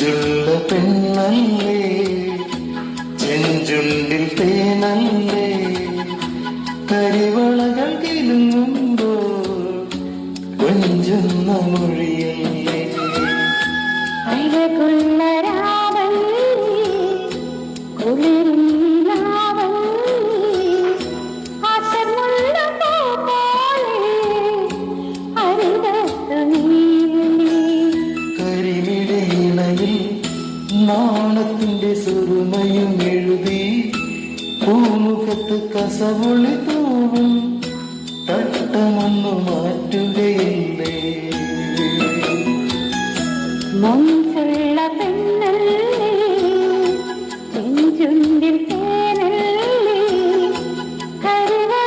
മൊഞ്ചുള്ള പെണ്ണല്ലേ, ചെഞ്ചുണ്ടിൽ തേനല്ലേ, കരിവളകൾ കിലുങ്ങുമ്പോൾ കൊഞ്ചുന്ന മൊഴിയല്ലേ. അഴകുള്ള രാവണി കുളിരിൽ നാണത്തിന്റെ സുറുമയും എഴുതി പൂമുഖത്ത് കസവുളി തൂവും തട്ടമൊന്നു മാറ്റുകയില്ലേ.